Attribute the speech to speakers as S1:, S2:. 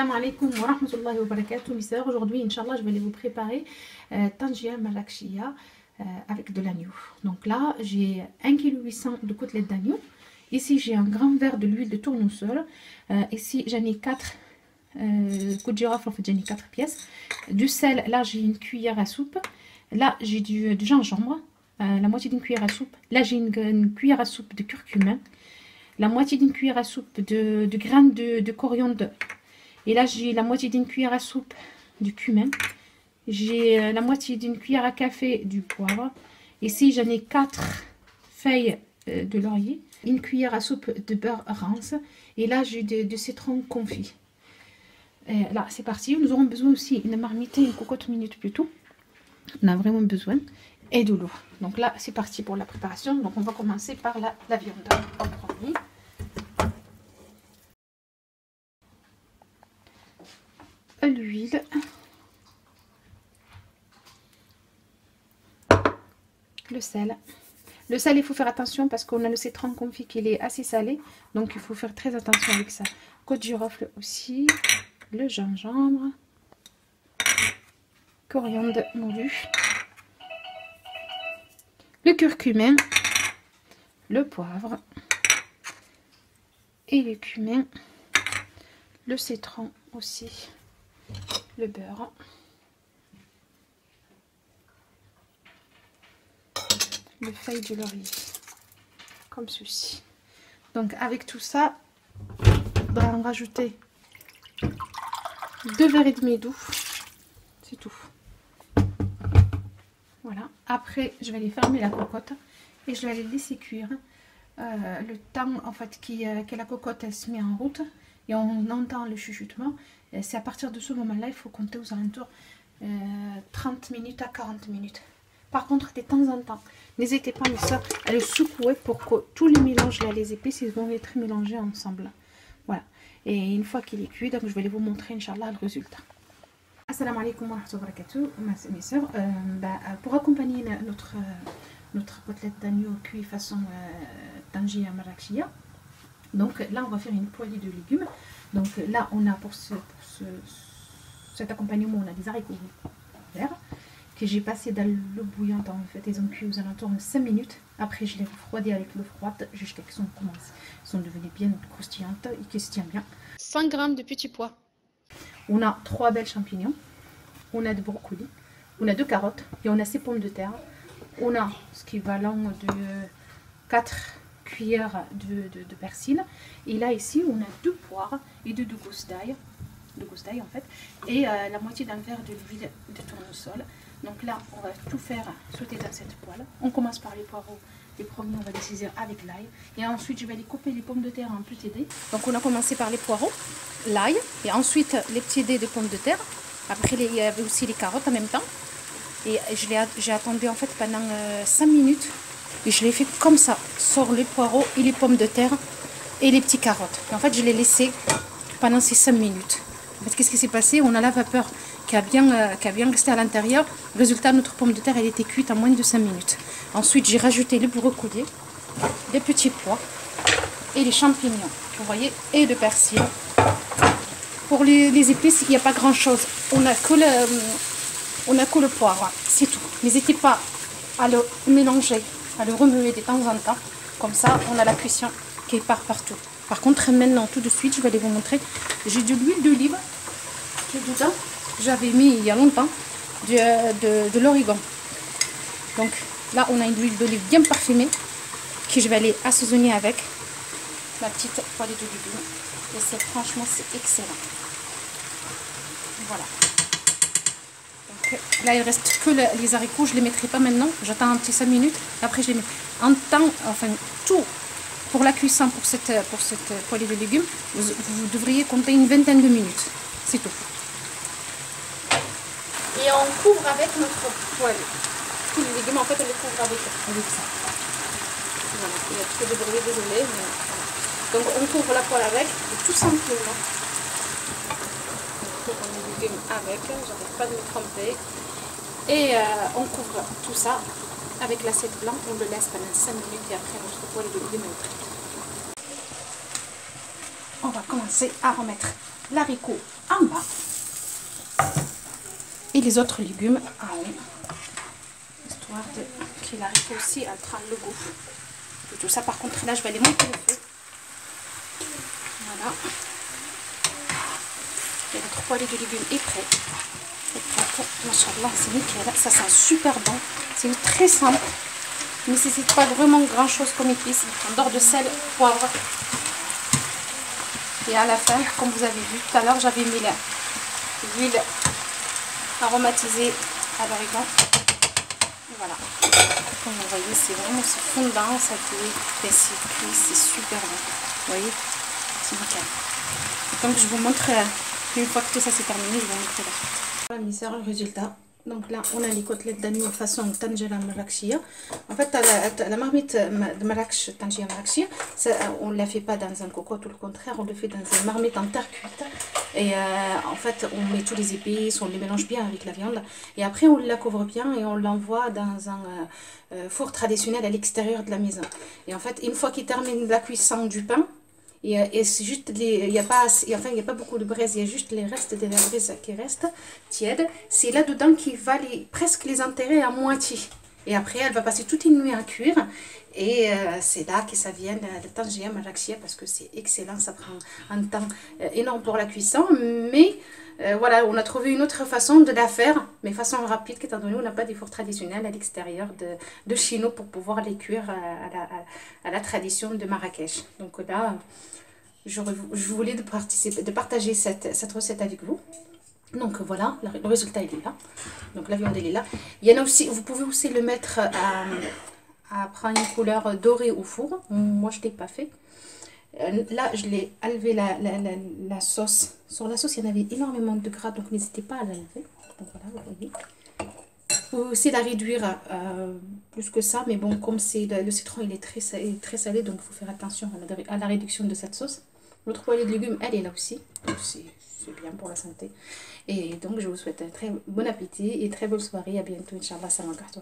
S1: Salam alaikum wa rahmatullahi wa barakatuh, mes sœurs. Aujourd'hui, Inch'Allah, je vais vous préparer tangia marrakchia avec de l'agneau. Donc là, j'ai 1,8 kg de côtelettes d'agneau. Ici, j'ai un grand verre de l'huile de tournesol. Ici, j'en ai 4 côtes de girofle, en fait, j'en ai 4 pièces. Du sel, là, j'ai une cuillère à soupe. Là, j'ai du gingembre, la moitié d'une cuillère à soupe. Là, j'ai une cuillère à soupe de curcuma. La moitié d'une cuillère à soupe de graines de coriandre. Et là, j'ai la moitié d'une cuillère à soupe du cumin. J'ai la moitié d'une cuillère à café du poivre. Ici, j'en ai 4 feuilles de laurier. Une cuillère à soupe de beurre rance. Et là, j'ai de citron confit. Là, c'est parti. Nous aurons besoin aussi d'une marmite et une cocotte minute plus tôt. On a vraiment besoin. Et de l'eau. Donc là, c'est parti pour la préparation. Donc, on va commencer par la viande en premier. L'huile, le sel. Le sel, il faut faire attention parce qu'on a le citron confit qui est assez salé, donc il faut faire très attention avec ça. Côte de girofle aussi, le gingembre, coriandre moulu, le curcuma, le poivre et le cumin, le citron aussi. Le beurre, le feuille de laurier, comme ceci. Donc avec tout ça, on va en rajouter 2 verres et demi d'eau, c'est tout. Voilà. Après, je vais les fermer la cocotte et je vais les laisser cuire le temps en fait que la cocotte elle se met en route et on entend le chuchotement. C'est à partir de ce moment-là, il faut compter aux alentours 30 minutes à 40 minutes. Par contre, de temps en temps, n'hésitez pas, mes soeurs, à le secouer pour que tous les mélanges, là, les épices, ils vont être mélangés ensemble. Voilà. Et une fois qu'il est cuit, donc je vais vous montrer, Inch'Allah, le résultat. Assalamu alaikum wa rahmatullahi wa barakatuh, mes soeurs. Pour accompagner notre côtelette d'agneau cuit façon tangia marrakchia, donc là, on va faire une poêlée de légumes. Donc là, on a pour cet accompagnement, on a des haricots verts que j'ai passé dans l'eau bouillante. En fait, ils ont cuit aux alentours de 5 minutes. Après, je les ai refroidis avec l'eau froide jusqu'à ce qu'ils sont devenus bien croustillantes et qu'ils se tiennent bien. 100 g de petits pois. On a 3 belles champignons. On a de brocolis. On a 2 carottes. Et on a 6 pommes de terre. On a ce qui est équivalent de 4 cuillères de persil. Et là ici on a 2 poires et 2 gousses d'ail en fait, et la moitié d'un verre de l'huile de tournesol. Donc là on va tout faire sauter dans cette poêle. On commence par les poireaux. Les premiers on va les saisir avec l'ail et ensuite je vais les couper les pommes de terre en petits dés. Donc on a commencé par les poireaux, l'ail et ensuite les petits dés de pommes de terre. Après il y avait aussi les carottes en même temps et j'ai attendu en fait pendant 5 minutes. Et je l'ai fait comme ça, sur les poireaux et les pommes de terre et les petites carottes. Et en fait, je l'ai laissé pendant ces 5 minutes. En fait, qu'est-ce qui s'est passé? On a la vapeur qui a bien resté à l'intérieur. Résultat, notre pomme de terre, elle était cuite en moins de 5 minutes. Ensuite, j'ai rajouté les brocolis, les petits pois et les champignons, vous voyez, et le persil. Pour les épices, il n'y a pas grand-chose. On n'a que le poivre, c'est tout. N'hésitez pas à le mélanger, à le remuer de temps en temps, comme ça on a la cuisson qui part partout. Par contre maintenant tout de suite je vais vous montrer, j'ai de l'huile d'olive dedans, j'avais mis il y a longtemps de l'origan. Donc là on a une huile d'olive bien parfumée que je vais aller assaisonner avec ma petite poêlée de légumes et franchement c'est excellent. Voilà. Là il reste que les haricots, je ne les mettrai pas maintenant, j'attends un petit 5 minutes, après je les mets en temps, enfin tout pour la cuisson pour cette poêlée de légumes, vous devriez compter une vingtaine de minutes, c'est tout. Et on couvre avec notre poêle, tous les légumes en fait on les couvre avec ça. Voilà, il y a trop de bruit, désolé. Mais... Donc on couvre la poêle avec, et tout simplement. Avec, j'arrête pas de me tremper et on couvre tout ça avec l'assiette blanche, on le laisse pendant 5 minutes et après notre poêle de légumes est prête. On va commencer à remettre l'haricot en bas. Et les autres légumes en haut. Histoire que l'haricot aussi elle prenne le goût. Et tout ça, par contre, là, je vais aller monter le feu. Voilà. Et notre poêlée de légumes est prêt. Machallah, c'est nickel. Ça sent super bon. C'est très simple. Ne nécessite pas vraiment grand chose comme épices. En dehors de sel, poivre. Et à la fin, comme vous avez vu tout à l'heure, j'avais mis l'huile aromatisée à l'origan. Voilà. Comme vous voyez, c'est vraiment fondant. Ça cuit, c'est cuit, c'est super bon. Vous voyez, c'est nickel. Donc je vous montre, une fois que tout ça c'est terminé, je vais vous montrer la suite. Voilà, mes sœurs, le résultat. Donc là, on a les côtelettes d'agneau façon Tangier Marrakchia. En fait, la marmite de Marrakech, Tangier Marrakchia, on ne la fait pas dans un cocotte, tout le contraire, on le fait dans une marmite en terre cuite. Et en fait, on met tous les épices, on les mélange bien avec la viande. Et après, on la couvre bien et on l'envoie dans un four traditionnel à l'extérieur de la maison. Et en fait, une fois qu'il termine la cuisson du pain, et c'est juste il n'y a pas beaucoup de braise, il y a juste les restes de la braise qui restent tièdes. C'est là dedans qu'il va presque les enterrer à moitié. Et après, elle va passer toute une nuit à cuire. Et c'est là que ça vient de Tangier Marrakchia, parce que c'est excellent. Ça prend un temps énorme pour la cuisson. Mais voilà, on a trouvé une autre façon de la faire, mais façon rapide, étant donné qu'on n'a pas des fours traditionnels à l'extérieur de chez nous pour pouvoir les cuire à la tradition de Marrakech. Donc là, je voulais de partager cette recette avec vous. Donc voilà, le résultat il est là. Donc la viande elle est là. Il y en a aussi, vous pouvez aussi le mettre à prendre une couleur dorée au four. Moi je ne l'ai pas fait. Là je l'ai enlevé la sauce. Sur la sauce il y en avait énormément de gras, donc n'hésitez pas à l'enlever. Donc voilà, vous voyez. Vous pouvez aussi la réduire plus que ça, mais bon, comme le citron il est très salé, donc il faut faire attention à la réduction de cette sauce. Notre poêlée de légumes, elle est là aussi, donc c'est bien pour la santé. Et donc je vous souhaite un très bon appétit et très bonne soirée. À bientôt, Inch'Allah, salam alaikum.